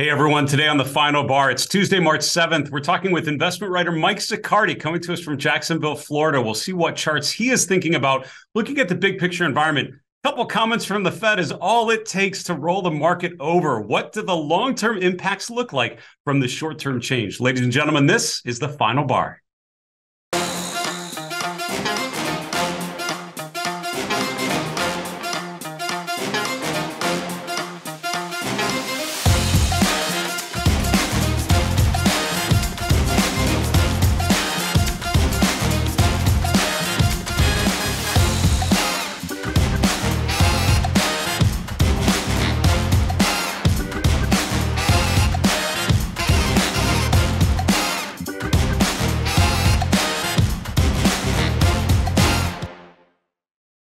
Hey everyone, today on the Final Bar, it's Tuesday, March 7th. We're talking with investment writer Mike Zaccardi coming to us from Jacksonville, Florida. We'll see what charts he is thinking about, looking at the big picture environment. A couple comments from the Fed is all it takes to roll the market over. What do the long-term impacts look like from the short-term change? Ladies and gentlemen, this is the Final Bar.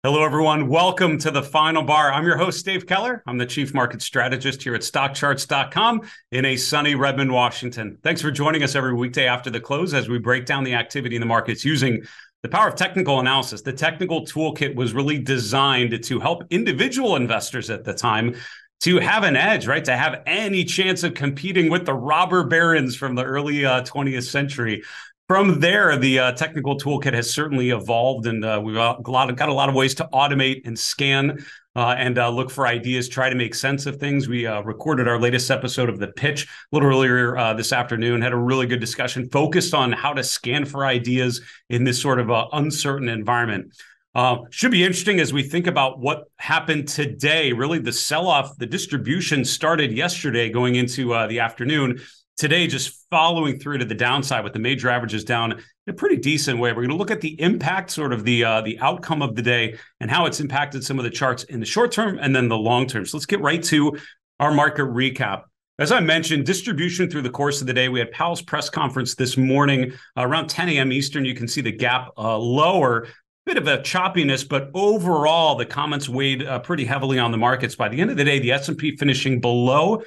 Hello, everyone. Welcome to the Final Bar. I'm your host, Dave Keller. I'm the Chief Market Strategist here at StockCharts.com in a sunny Redmond, Washington. Thanks for joining us every weekday after the close as we break down the activity in the markets using the power of technical analysis. The technical toolkit was really designed to help individual investors at the time to have an edge, right? To have any chance of competing with the robber barons from the early 20th century. From there, the technical toolkit has certainly evolved, and we've got a lot of ways to automate and scan and look for ideas, try to make sense of things. We recorded our latest episode of The Pitch a little earlier this afternoon, had a really good discussion focused on how to scan for ideas in this sort of uncertain environment. Should be interesting as we think about what happened today. Really, the sell-off, the distribution started yesterday going into the afternoon. Today, just following through to the downside with the major averages down in a pretty decent way. We're going to look at the impact, sort of the outcome of the day and how it's impacted some of the charts in the short term and then the long term. So let's get right to our market recap. As I mentioned, distribution through the course of the day. We had Powell's press conference this morning around 10 a.m. Eastern. You can see the gap lower. Bit of a choppiness, but overall, the comments weighed pretty heavily on the markets. By the end of the day, the S&P finishing below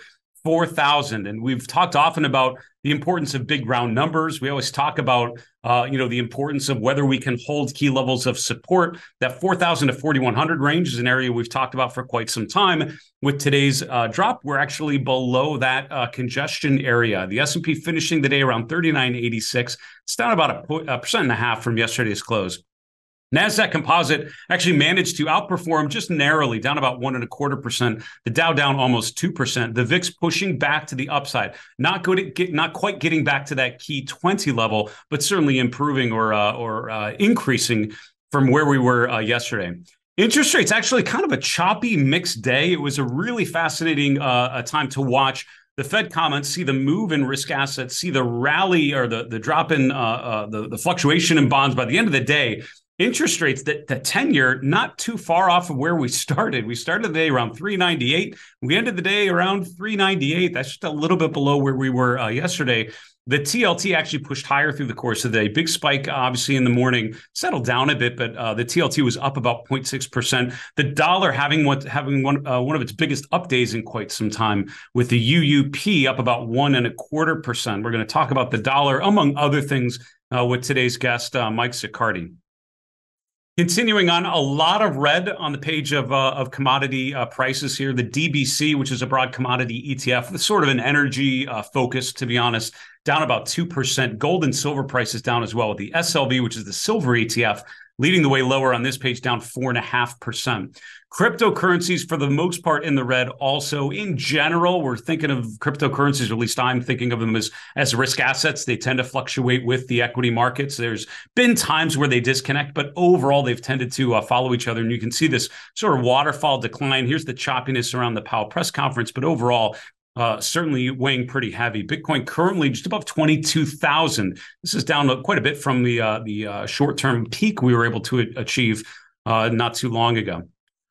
4,000. And we've talked often about the importance of big round numbers. We always talk about, the importance of whether we can hold key levels of support. That 4,000 to 4,100 range is an area we've talked about for quite some time. With today's drop, we're actually below that congestion area. The S&P finishing the day around 39.86. It's down about a percent and a half from yesterday's close. NASDAQ Composite actually managed to outperform just narrowly, down about 1.25%. The Dow down almost 2%. The VIX pushing back to the upside. Not quite getting back to that key 20 level, but certainly improving or increasing from where we were yesterday. Interest rates actually kind of a choppy, mixed day. It was a really fascinating time to watch. The Fed comments, see the move in risk assets, see the rally or the drop in the fluctuation in bonds. By the end of the day, interest rates, the 10-year, not too far off of where we started. We started the day around 398. We ended the day around 398. That's just a little bit below where we were yesterday. The TLT actually pushed higher through the course of the day. Big spike, obviously, in the morning, settled down a bit, but the TLT was up about 0.6%. The dollar having one of its biggest up days in quite some time, with the UUP up about 1.25%. We're going to talk about the dollar, among other things, with today's guest, Mike Zaccardi. Continuing on, a lot of red on the page of commodity prices here. The DBC, which is a broad commodity ETF, with sort of an energy focus, to be honest, down about 2%. Gold and silver prices down as well, with the SLV, which is the silver ETF, leading the way lower on this page, down 4.5%. Cryptocurrencies, for the most part, in the red. Also, in general, we're thinking of cryptocurrencies, or at least I'm thinking of them as risk assets. They tend to fluctuate with the equity markets. There's been times where they disconnect, but overall, they've tended to follow each other. And you can see this sort of waterfall decline. Here's the choppiness around the Powell press conference, but overall, certainly weighing pretty heavy. Bitcoin currently just above 22,000. This is down quite a bit from the short-term peak we were able to achieve not too long ago.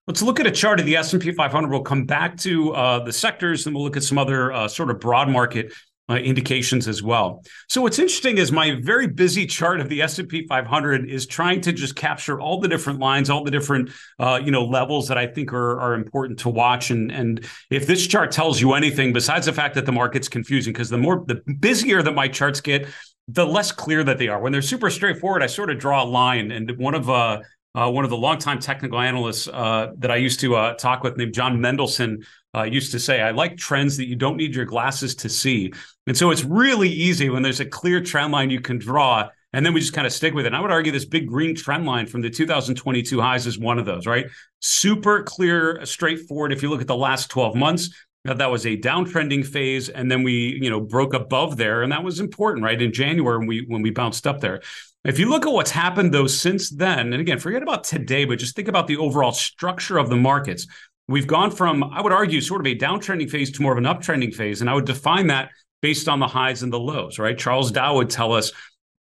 Let's look at a chart of the S&P 500. We'll come back to the sectors, and we'll look at some other sort of broad market indications as well. So what's interesting is my very busy chart of the S&P 500 is trying to just capture all the different lines, all the different levels that I think are important to watch. And if this chart tells you anything, besides the fact that the market's confusing, because the busier that my charts get, the less clear that they are. When they're super straightforward, I sort of draw a line. And one of one of the longtime technical analysts that I used to talk with, named John Mendelson, used to say, I like trends that you don't need your glasses to see. And so it's really easy when there's a clear trend line you can draw, and then we just kind of stick with it. And I would argue this big green trend line from the 2022 highs is one of those, right? Super clear, straightforward. If you look at the last 12 months, that was a downtrending phase, and then we, broke above there, and that was important, right? In January when we bounced up there. If you look at what's happened though since then, and again, forget about today, but just think about the overall structure of the markets. We've gone from, I would argue, sort of a downtrending phase to more of an uptrending phase, and I would define that based on the highs and the lows, right? Charles Dow would tell us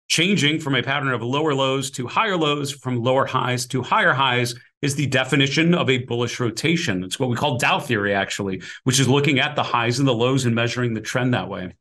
changing from a pattern of lower lows to higher lows, from lower highs to higher highs, is the definition of a bullish rotation. It's what we call Dow theory, actually, which is looking at the highs and the lows and measuring the trend that way.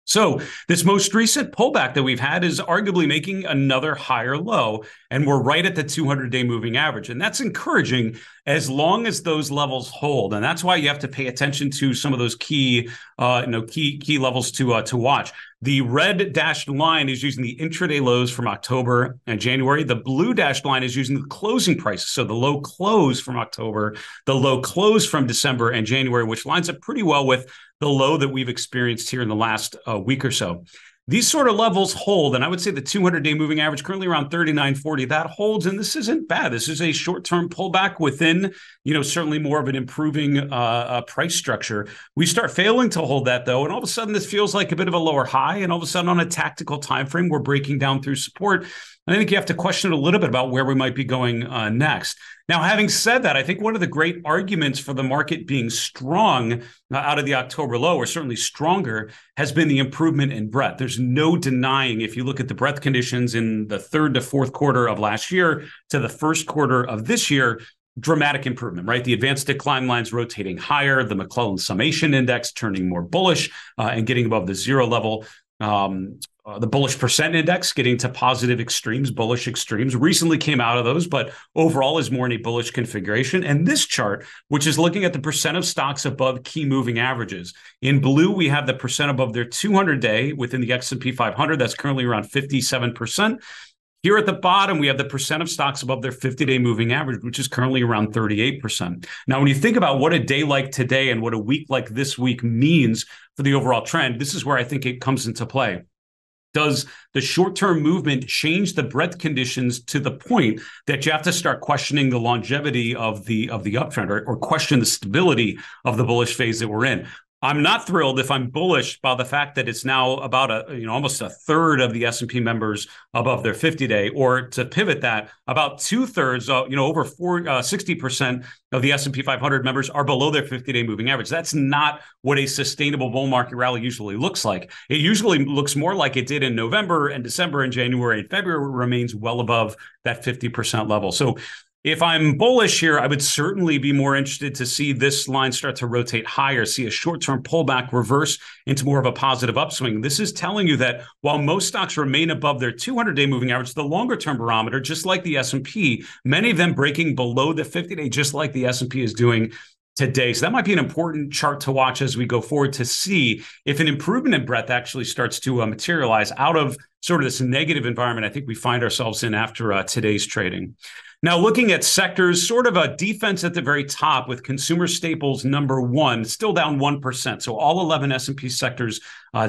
So this most recent pullback that we've had is arguably making another higher low, and we're right at the 200-day moving average. And that's encouraging as long as those levels hold. And that's why you have to pay attention to some of those key levels to watch. The red dashed line is using the intraday lows from October and January. The blue dashed line is using the closing prices. So the low close from October, the low close from December and January, which lines up pretty well with the low that we've experienced here in the last week or so. These sort of levels hold, and I would say the 200-day moving average currently around 39.40, that holds, and this isn't bad. This is a short-term pullback within, certainly more of an improving price structure. We start failing to hold that, though, and all of a sudden this feels like a bit of a lower high, and all of a sudden on a tactical time frame, we're breaking down through support. And I think you have to question a little bit about where we might be going next. Now, having said that, I think one of the great arguments for the market being strong out of the October low, or certainly stronger, has been the improvement in breadth. There's no denying, if you look at the breadth conditions in the third to fourth quarter of last year to the first quarter of this year, dramatic improvement, right? The advanced decline lines rotating higher, the McClellan summation index turning more bullish and getting above the zero level. The bullish percent index getting to positive extremes, bullish extremes, recently came out of those, but overall is more in a bullish configuration. And this chart, which is looking at the percent of stocks above key moving averages. In blue, we have the percent above their 200-day within the S&P 500. That's currently around 57%. Here at the bottom, we have the percent of stocks above their 50-day moving average, which is currently around 38%. Now, when you think about what a day like today and what a week like this week means for the overall trend, this is where I think it comes into play. Does the short-term movement change the breadth conditions to the point that you have to start questioning the longevity of the uptrend, or question the stability of the bullish phase that we're in? I'm not thrilled if I'm bullish by the fact that it's now about almost a third of the S&P members above their 50-day, or to pivot that, about 2/3, over 60% of the S&P 500 members are below their 50-day moving average. That's not what a sustainable bull market rally usually looks like. It usually looks more like it did in November and December and January and February, remains well above that 50% level. So if I'm bullish here, I would certainly be more interested to see this line start to rotate higher, see a short-term pullback reverse into more of a positive upswing. This is telling you that while most stocks remain above their 200-day moving average, the longer-term barometer, just like the S&P, many of them breaking below the 50-day, just like the S&P is doing today. So that might be an important chart to watch as we go forward to see if an improvement in breadth actually starts to materialize out of sort of this negative environment I think we find ourselves in after today's trading. Now, looking at sectors, sort of a defense at the very top with consumer staples number one, still down 1%. So all 11 S&P sectors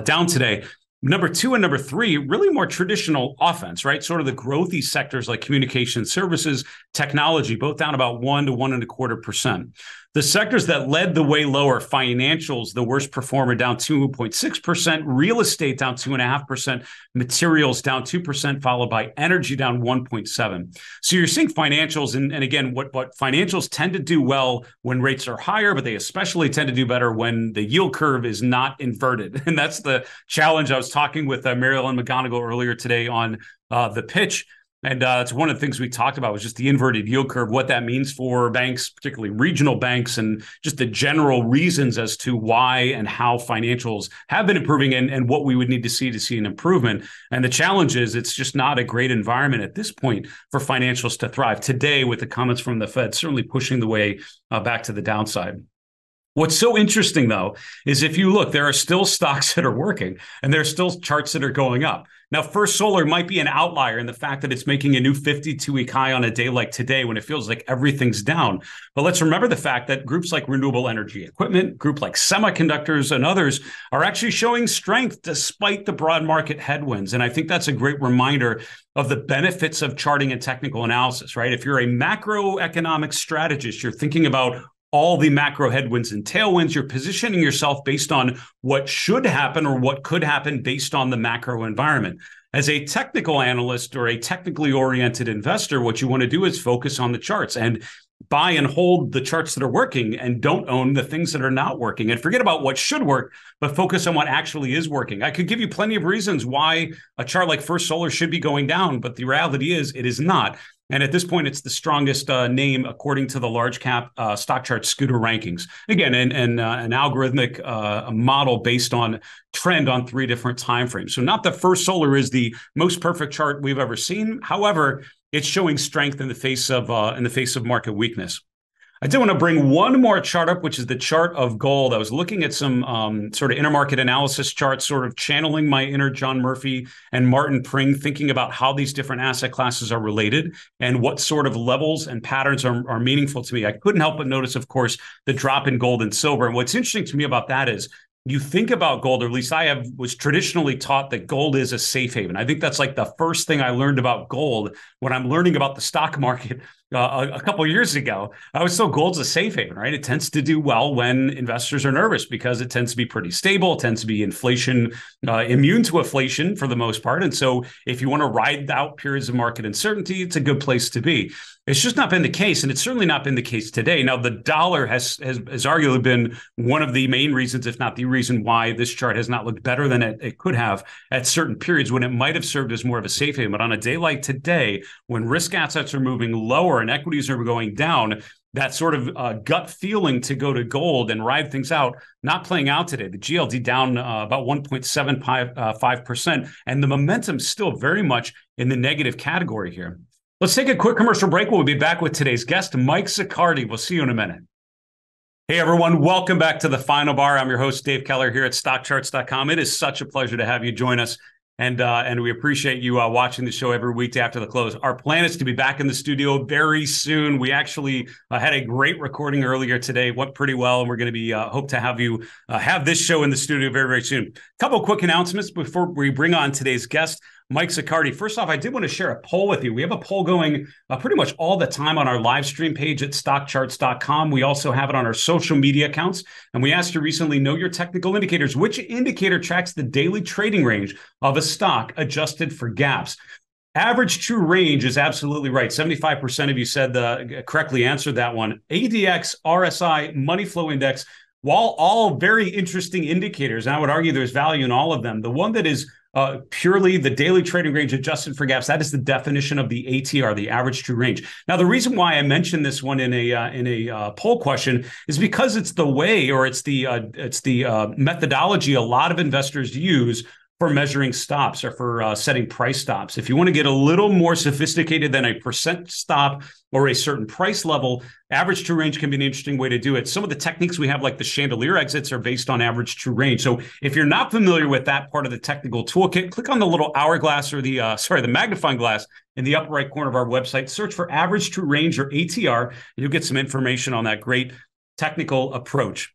down today. Number two and number three, really more traditional offense, right? Sort of the growthy sectors like communication services, technology, both down about 1 to 1.25%. The sectors that led the way lower, financials, the worst performer, down 2.6%, real estate down 2.5%, materials down 2%, followed by energy down 1.7%. So you're seeing financials, and again, what financials tend to do well when rates are higher, but they especially tend to do better when the yield curve is not inverted. And that's the challenge. I was talking with Marilyn McGonigal earlier today on the pitch. And it's one of the things we talked about was just the inverted yield curve, what that means for banks, particularly regional banks, and just the general reasons as to why and how financials have been improving and what we would need to see an improvement. And the challenge is it's just not a great environment at this point for financials to thrive. Today, with the comments from the Fed, certainly pushing the way back to the downside. What's so interesting, though, is if you look, there are still stocks that are working and there are still charts that are going up. Now, First Solar might be an outlier in the fact that it's making a new 52-week high on a day like today when it feels like everything's down. But let's remember the fact that groups like renewable energy equipment, group like semiconductors and others are actually showing strength despite the broad market headwinds. And I think that's a great reminder of the benefits of charting and technical analysis, right? If you're a macroeconomic strategist, you're thinking about all the macro headwinds and tailwinds, you're positioning yourself based on what should happen or what could happen based on the macro environment. As a technical analyst or a technically oriented investor, what you want to do is focus on the charts and buy and hold the charts that are working and don't own the things that are not working, and forget about what should work, but focus on what actually is working. I could give you plenty of reasons why a chart like First Solar should be going down, but the reality is it is not. And at this point, it's the strongest name according to the large cap StockCharts scooter rankings. Again, an algorithmic model based on trend on 3 different timeframes. So not that First Solar is the most perfect chart we've ever seen. However, it's showing strength in the face of market weakness. I did want to bring one more chart up, which is the chart of gold. I was looking at some sort of intermarket analysis charts, sort of channeling my inner John Murphy and Martin Pring, thinking about how these different asset classes are related and what sort of levels and patterns are meaningful to me. I couldn't help but notice, of course, the drop in gold and silver. And what's interesting to me about that is you think about gold, or at least was traditionally taught that gold is a safe haven. I think that's like the first thing I learned about gold when I'm learning about the stock market a couple of years ago. I was told gold's a safe haven, right? It tends to do well when investors are nervous because it tends to be pretty stable. It tends to be inflation, immune to inflation for the most part. And so if you want to ride out periods of market uncertainty, it's a good place to be. It's just not been the case, and it's certainly not been the case today. Now, the dollar has arguably been one of the main reasons, if not the reason, why this chart has not looked better than it could have at certain periods when it might have served as more of a safe haven. But on a day like today, when risk assets are moving lower and equities are going down, that sort of gut feeling to go to gold and ride things out, not playing out today. The GLD down about 1.75%, and the momentum still very much in the negative category here. Let's take a quick commercial break. We'll be back with today's guest, Mike Zaccardi. We'll see you in a minute. Hey, everyone. Welcome back to The Final Bar. I'm your host, Dave Keller, here at StockCharts.com. It is such a pleasure to have you join us, and we appreciate you watching the show every weekday after the close. Our plan is to be back in the studio very soon. We actually had a great recording earlier today. Went pretty well, and we're going to be hope to have you have this show in the studio very, very soon. A couple of quick announcements before we bring on today's guest, Mike Zaccardi. First off, I did want to share a poll with you. We have a poll going pretty much all the time on our live stream page at StockCharts.com. We also have it on our social media accounts. And we asked you recently, know your technical indicators. Which indicator tracks the daily trading range of a stock adjusted for gaps? Average true range is absolutely right. 75% of you said correctly answered that one. ADX, RSI, money flow index, while all very interesting indicators, and I would argue there's value in all of them, the one that is purely the daily trading range adjusted for gaps, that is the definition of the ATR, the average true range. Now, the reason why I mentioned this one in a poll question is because it's the way, or it's the methodology a lot of investors use for measuring stops or for setting price stops. If you want to get a little more sophisticated than a percent stop or a certain price level, average true range can be an interesting way to do it. Some of the techniques we have, like the chandelier exits, are based on average true range. So if you're not familiar with that part of the technical toolkit, click on the little hourglass or the magnifying glass in the upper right corner of our website. Search for average true range or ATR, and you'll get some information on that great technical approach.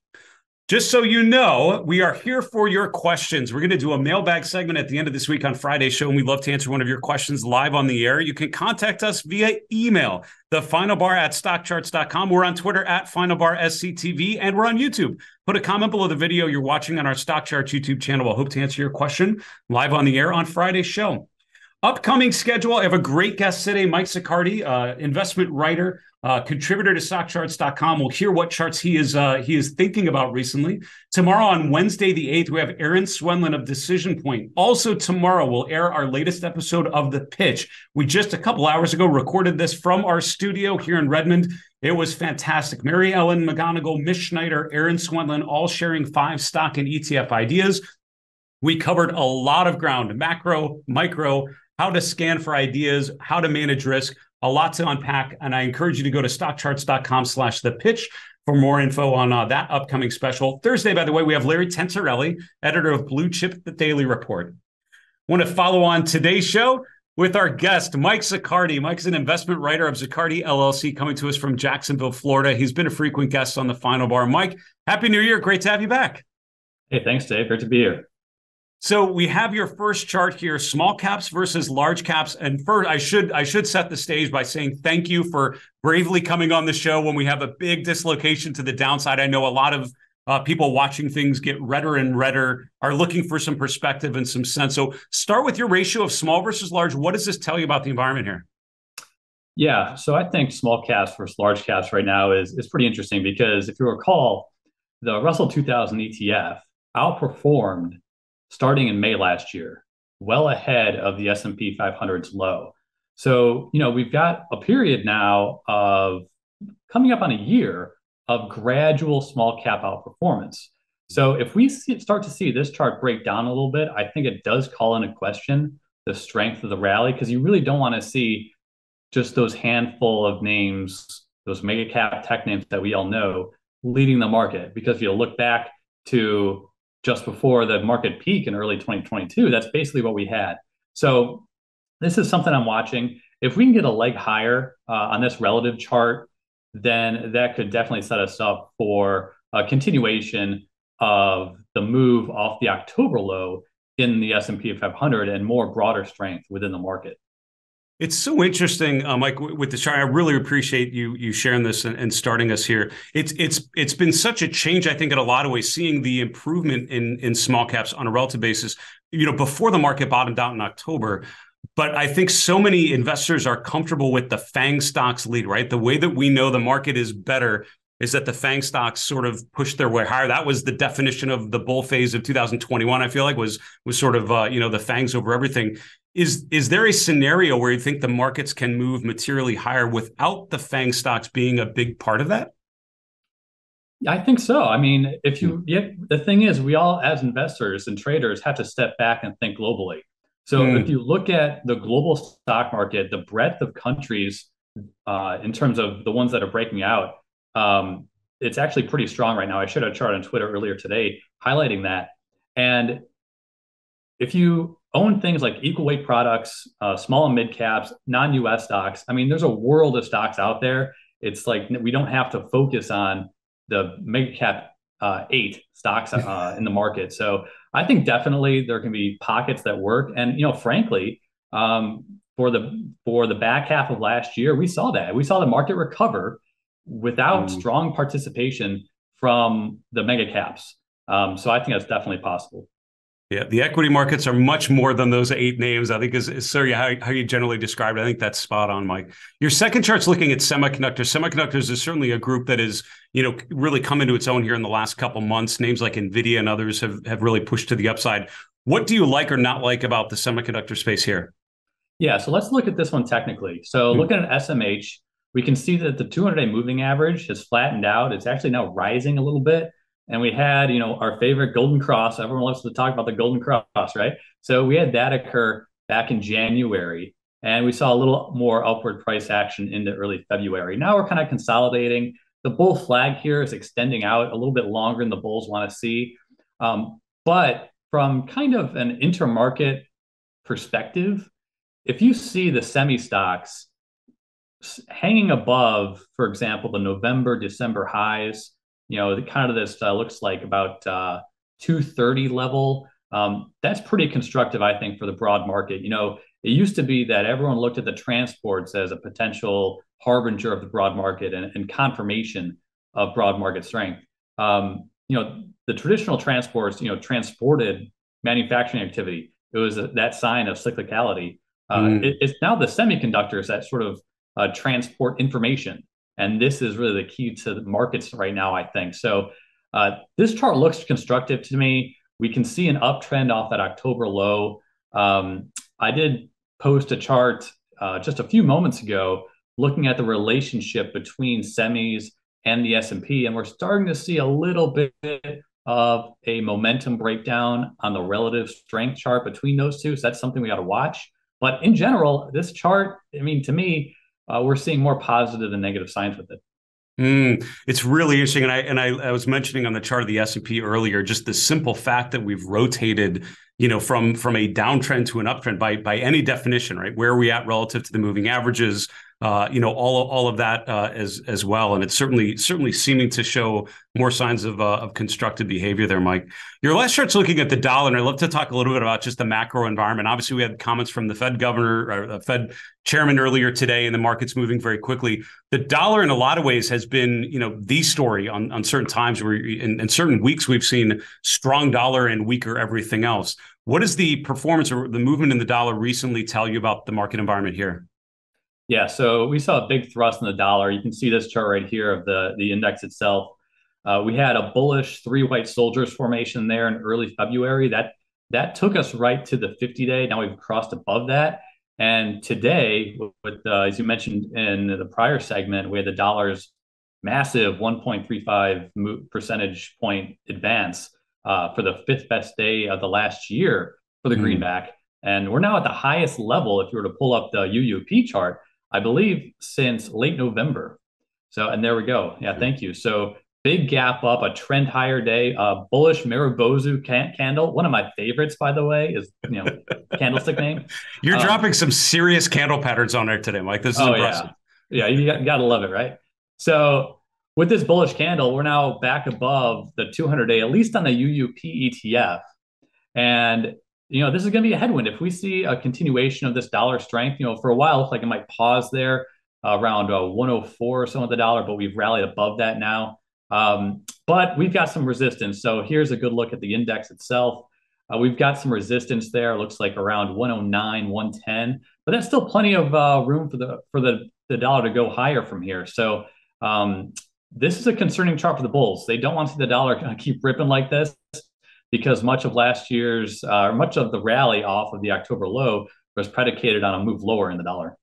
Just so you know, we are here for your questions. We're going to do a mailbag segment at the end of this week on Friday's show, and we'd love to answer one of your questions live on the air. You can contact us via email, thefinalbar@stockcharts.com. We're on Twitter @FinalBarSCTV, and we're on YouTube. Put a comment below the video you're watching on our StockCharts YouTube channel. We'll hope to answer your question live on the air on Friday's show. Upcoming schedule, I have a great guest today, Mike Zaccardi, investment writer, contributor to StockCharts.com. We'll hear what charts he is thinking about recently. Tomorrow on Wednesday the 8th, we have Aaron Swenlin of Decision Point. Also tomorrow, we'll air our latest episode of The Pitch. We just a couple hours ago recorded this from our studio here in Redmond. It was fantastic. Mary Ellen McGonigal, Miss Schneider, Aaron Swenlin, all sharing 5 stock and ETF ideas. We covered a lot of ground, macro, micro, how to scan for ideas, how to manage risk, a lot to unpack. And I encourage you to go to StockCharts.com/thepitch for more info on that upcoming special. Thursday, by the way, we have Larry Tentarelli, editor of Blue Chip, the Daily Report. Want to follow on today's show with our guest, Mike Zaccardi. Mike's an investment writer of Zaccardi LLC, coming to us from Jacksonville, Florida. He's been a frequent guest on the Final Bar. Mike, Happy New Year. Great to have you back. Hey, thanks, Dave. Great to be here. So we have your first chart here, small caps versus large caps. And first, I should set the stage by saying thank you for bravely coming on the show when we have a big dislocation to the downside. I know a lot of people watching things get redder and redder are looking for some perspective and some sense. So start with your ratio of small versus large. What does this tell you about the environment here? Yeah, so I think small caps versus large caps right now is pretty interesting because if you recall, the Russell 2000 ETF outperformed starting in May last year, well ahead of the S&P 500's low. So, we've got a period now of coming up on a year of gradual small cap outperformance. So if we start to see this chart break down a little bit, I think it does call into question the strength of the rally, because you really don't want to see just those handful of names, those mega cap tech names that we all know, leading the market. Because if you look back to just before the market peak in early 2022, that's basically what we had. So this is something I'm watching. If we can get a leg higher on this relative chart, then that could definitely set us up for a continuation of the move off the October low in the S&P 500 and more broader strength within the market. It's so interesting, Mike, with the chart. I really appreciate you sharing this and starting us here. It's been such a change, I think, in a lot of ways, seeing the improvement in small caps on a relative basis, before the market bottomed out in October. But I think so many investors are comfortable with the FANG stocks lead, right? The way that we know the market is better is that the FANG stocks sort of pushed their way higher. That was the definition of the bull phase of 2021, I feel like, was sort of, the FANGs over everything. Is there a scenario where you think the markets can move materially higher without the FANG stocks being a big part of that? I think so. I mean, the thing is, we all as investors and traders have to step back and think globally. So if you look at the global stock market, the breadth of countries in terms of the ones that are breaking out, it's actually pretty strong right now. I showed a chart on Twitter earlier today highlighting that. And if you own things like equal weight products, small and mid caps, non-US stocks, I mean, there's a world of stocks out there. It's like we don't have to focus on the mega cap 8 stocks in the market. So I think definitely there can be pockets that work. And, frankly, for the back half of last year, we saw that. We saw the market recover without strong participation from the mega caps. So I think that's definitely possible. Yeah, the equity markets are much more than those 8 names, I think, is how you generally describe it. I think that's spot on, Mike. Your second chart's looking at semiconductors. Semiconductors is certainly a group that is, really come into its own here in the last couple months. Names like NVIDIA and others have really pushed to the upside. What do you like or not like about the semiconductor space here? Yeah, so let's look at this one technically. So looking at SMH, we can see that the 200-day moving average has flattened out. It's actually now rising a little bit. And we had, our favorite golden cross. Everyone loves to talk about the golden cross, right? So we had that occur back in January, and we saw a little more upward price action into early February. Now we're kind of consolidating. The bull flag here is extending out a little bit longer than the bulls want to see. But from kind of an intermarket perspective, if you see the semi stocks hanging above, for example, the November, December highs, the kind of this looks like about 230 level. That's pretty constructive, I think, for the broad market. It used to be that everyone looked at the transports as a potential harbinger of the broad market and confirmation of broad market strength. The traditional transports, transported manufacturing activity. It was that sign of cyclicality. It's now the semiconductors that sort of transport information. And this is really the key to the markets right now, I think. So this chart looks constructive to me. We can see an uptrend off that October low. I did post a chart just a few moments ago looking at the relationship between semis and the S&P, and we're starting to see a little bit of a momentum breakdown on the relative strength chart between those two. So that's something we got to watch. But in general, this chart, I mean, to me, we're seeing more positive than negative signs with it. It's really interesting, and I was mentioning on the chart of the S&P earlier, just the simple fact that we've rotated, from a downtrend to an uptrend by any definition, right? Where are we at relative to the moving averages? All of that as well, and it's certainly seeming to show more signs of constructive behavior there, Mike. Your last chart's looking at the dollar, and I'd love to talk a little bit about just the macro environment. Obviously, we had comments from the Fed governor, or the Fed chairman earlier today, and the market's moving very quickly. The dollar, in a lot of ways, has been the story on certain times where in certain weeks we've seen strong dollar and weaker everything else. What does the performance or the movement in the dollar recently tell you about the market environment here? Yeah, so we saw a big thrust in the dollar. You can see this chart right here of the index itself. We had a bullish three white soldiers formation there in early February. That took us right to the 50-day. Now we've crossed above that. And today, with as you mentioned in the prior segment, we had the dollar's massive 1.35 percentage point advance for the fifth best day of the last year for the greenback. And we're now at the highest level, if you were to pull up the UUP chart, I believe, since late November. So, and there we go. Yeah, thank you. So big gap up, a trend higher day, bullish Marubozu candle. One of my favorites, by the way, is, candlestick name. You're dropping some serious candle patterns on there today, Mike. This is impressive. Yeah, you got to love it, right? So with this bullish candle, we're now back above the 200-day, at least on the UUP ETF. And this is going to be a headwind. If we see a continuation of this dollar strength, for a while, it might pause there around 104 or so of the dollar, but we've rallied above that now. But we've got some resistance. So here's a good look at the index itself. We've got some resistance there. It looks like around 109, 110, but that's still plenty of room for the dollar to go higher from here. So this is a concerning chart for the bulls. They don't want to see the dollar keep ripping like this, because much of last year's, much of the rally off of the October low was predicated on a move lower in the dollar.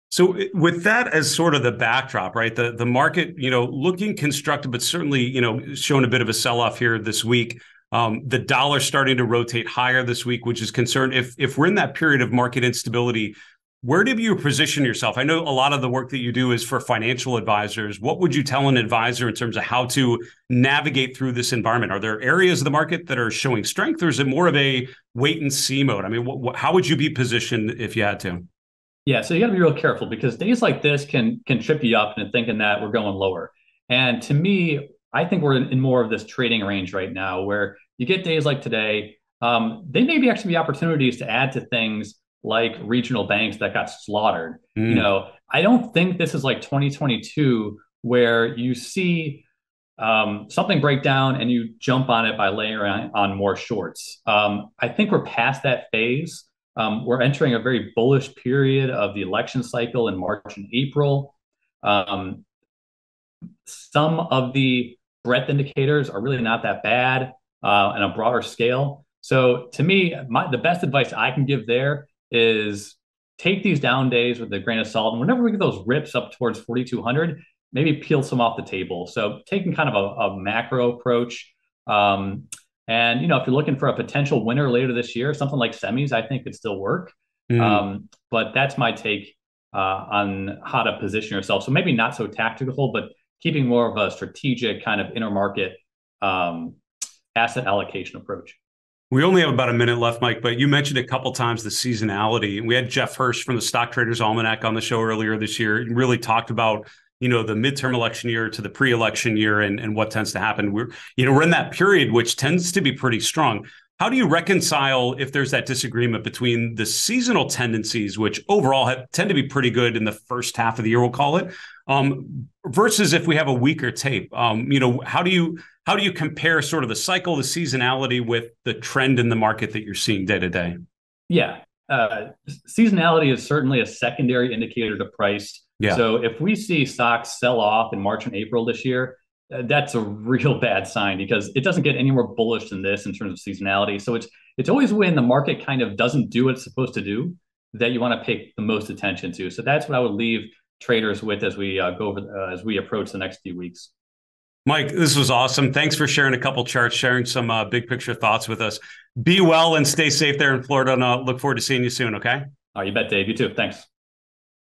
So with that as sort of the backdrop, right, the market, looking constructive, but certainly, showing a bit of a sell-off here this week. The dollar starting to rotate higher this week, which is concerned. If we're in that period of market instability, where do you position yourself? I know a lot of the work that you do is for financial advisors. What would you tell an advisor in terms of how to navigate through this environment? Are there areas of the market that are showing strength, or is it more of a wait and see mode? I mean, how would you be positioned if you had to? Yeah, so you got to be real careful, because days like this can trip you up into thinking that we're going lower. And to me, I think we're in more of this trading range right now, where you get days like today. They may be actually be opportunities to add to things like regional banks that got slaughtered. I don't think this is like 2022, where you see something break down and you jump on it by layering on more shorts. I think we're past that phase. We're entering a very bullish period of the election cycle in March and April. Some of the breadth indicators are really not that bad on a broader scale. So to me, the best advice I can give there is take these down days with a grain of salt. And whenever we get those rips up towards 4,200, maybe peel some off the table. So taking kind of a macro approach. And, if you're looking for a potential winner later this year, something like semis, I think could still work. But that's my take on how to position yourself. So maybe not so tactical, but keeping more of a strategic kind of intermarket asset allocation approach. We only have about a minute left, Mike, but you mentioned a couple times the seasonality. We had Jeff Hirsch from the Stock Traders Almanac on the show earlier this year. He really talked about, the midterm election year to the pre-election year and what tends to happen. We're in that period, which tends to be pretty strong. How do you reconcile if there's that disagreement between the seasonal tendencies, which overall tend to be pretty good in the first half of the year, we'll call it, versus if we have a weaker tape? How do you compare sort of the cycle, the seasonality with the trend in the market that you're seeing day to day? Yeah. Seasonality is certainly a secondary indicator to price. Yeah. So if we see stocks sell off in March and April this year, that's a real bad sign, because it doesn't get any more bullish than this in terms of seasonality. So it's always when the market kind of doesn't do what it's supposed to do that you want to pay the most attention to. So that's what I would leave traders with as we go over as we approach the next few weeks. Mike, this was awesome. Thanks for sharing a couple charts, sharing some big picture thoughts with us. Be well and stay safe there in Florida, and I'll look forward to seeing you soon, okay? You bet, Dave. You too. Thanks.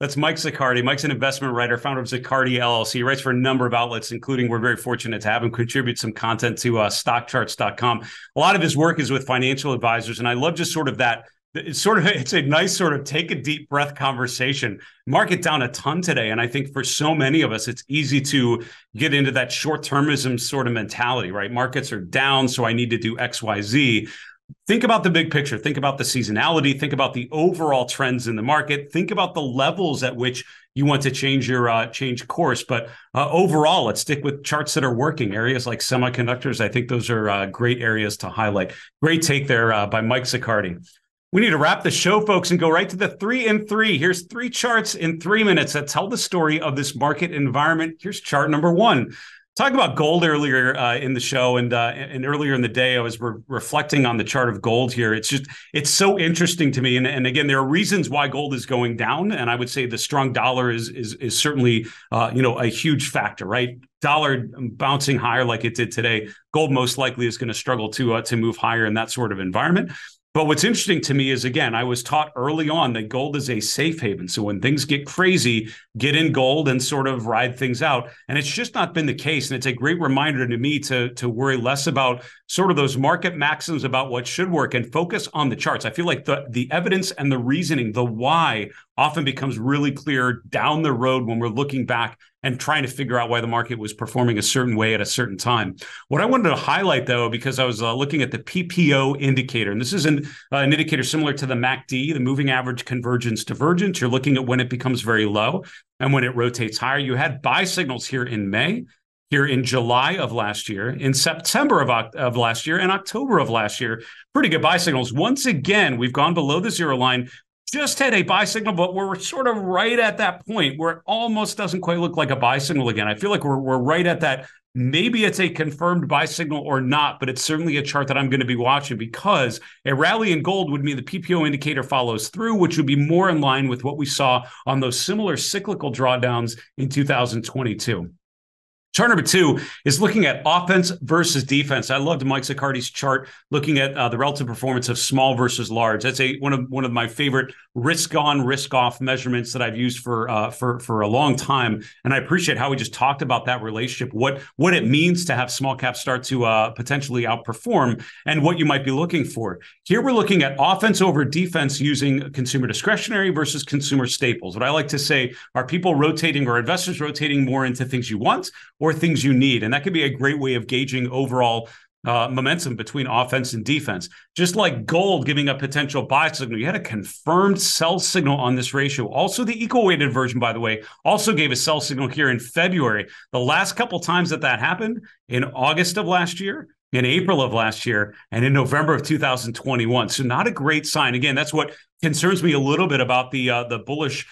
That's Mike Zaccardi. Mike's an investment writer, founder of Zaccardi LLC. He writes for a number of outlets, including we're very fortunate to have him contribute some content to StockCharts.com. A lot of his work is with financial advisors, and I love just sort of that. It's a nice sort of take a deep breath conversation. Market down a ton today, and I think for so many of us, it's easy to get into that short-termism sort of mentality, right? Markets are down, so I need to do X, Y, Z. Think about the big picture. Think about the seasonality. Think about the overall trends in the market. Think about the levels at which you want to change your change course. But overall, let's stick with charts that are working. Areas like semiconductors, I think those are great areas to highlight. Great take there by Mike Zaccardi. We need to wrap the show, folks, and go right to the 3 in 3. Here's 3 charts in 3 minutes that tell the story of this market environment. Here's chart number 1. Talking about gold earlier in the show and earlier in the day, I was reflecting on the chart of gold here. It's so interesting to me. And again, there are reasons why gold is going down. And I would say the strong dollar is certainly, a huge factor, right? Dollar bouncing higher like it did today. Gold most likely is going to struggle to move higher in that sort of environment. But what's interesting to me is, again, I was taught early on that gold is a safe haven. So when things get crazy, get in gold and sort of ride things out. And it's just not been the case. And it's a great reminder to me to worry less about sort of those market maxims about what should work and focus on the charts. I feel like the evidence and the reasoning, the why, often becomes really clear down the road when we're looking back and trying to figure out why the market was performing a certain way at a certain time. What I wanted to highlight, though, because I was looking at the PPO indicator, and this is an indicator similar to the MACD, the moving average convergence divergence. You're looking at when it becomes very low and when it rotates higher. You had buy signals here in May, here in July of last year, in September of last year, and October of last year. Pretty good buy signals. Once again, we've gone below the zero line. Just had a buy signal, but we're sort of right at that point where it almost doesn't quite look like a buy signal again. I feel like we're right at that. Maybe it's a confirmed buy signal or not, but it's certainly a chart that I'm going to be watching because a rally in gold would mean the PPO indicator follows through, which would be more in line with what we saw on those similar cyclical drawdowns in 2022. Chart number 2 is looking at offense versus defense. I loved Mike Zaccardi's chart looking at the relative performance of small versus large. That's one of my favorite risk on, risk off measurements that I've used for a long time. And I appreciate how we just talked about that relationship, what it means to have small caps start to potentially outperform and what you might be looking for. Here we're looking at offense over defense using consumer discretionary versus consumer staples. What I like to say, are people rotating or investors rotating more into things you want or things you need? And that could be a great way of gauging overall momentum between offense and defense. Just like gold giving a potential buy signal, you had a confirmed sell signal on this ratio. Also, the equal-weighted version, by the way, also gave a sell signal here in February. The last couple times that happened, in August of last year, in April of last year, and in November of 2021. So not a great sign. Again, that's what concerns me a little bit about the bullish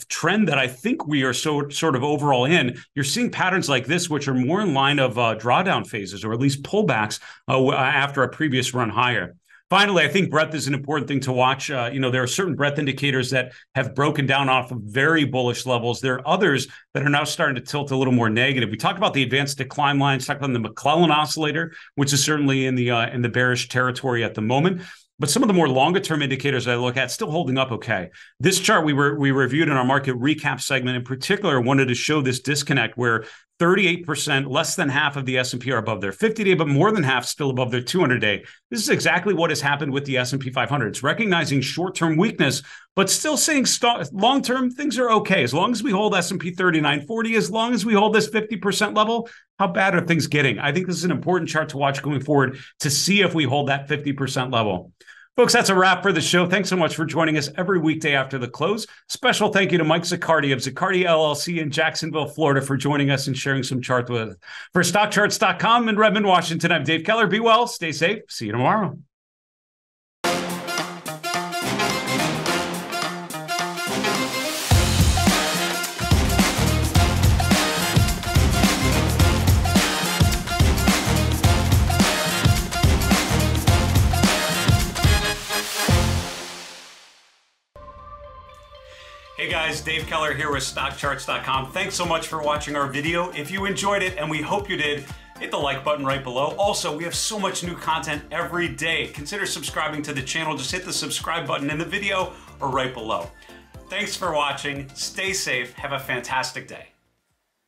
trend that I think we are sort of overall in. You're seeing patterns like this, which are more in line of drawdown phases, or at least pullbacks after a previous run higher. Finally, I think breadth is an important thing to watch. There are certain breadth indicators that have broken down off of very bullish levels. There are others that are now starting to tilt a little more negative. We talked about the advanced decline lines, talked about the McClellan oscillator, which is certainly in the bearish territory at the moment. But some of the more longer-term indicators I look at still holding up okay. This chart we reviewed in our market recap segment in particular wanted to show this disconnect where 38%, less than half of the S&P are above their 50-day, but more than half still above their 200-day. This is exactly what has happened with the S&P 500. It's recognizing short-term weakness, but still saying long-term things are okay. As long as we hold S&P 3940, as long as we hold this 50% level, how bad are things getting? I think this is an important chart to watch going forward to see if we hold that 50% level. Folks, that's a wrap for the show. Thanks so much for joining us every weekday after the close. Special thank you to Mike Zaccardi of Zaccardi LLC in Jacksonville, Florida, for joining us and sharing some charts with us. For StockCharts.com in Redmond, Washington, I'm Dave Keller. Be well, stay safe. See you tomorrow. Hey guys, Dave Keller here with StockCharts.com. Thanks so much for watching our video. If you enjoyed it, and we hope you did, hit the like button right below. Also, we have so much new content every day. Consider subscribing to the channel. Just hit the subscribe button in the video or right below. Thanks for watching. Stay safe. Have a fantastic day.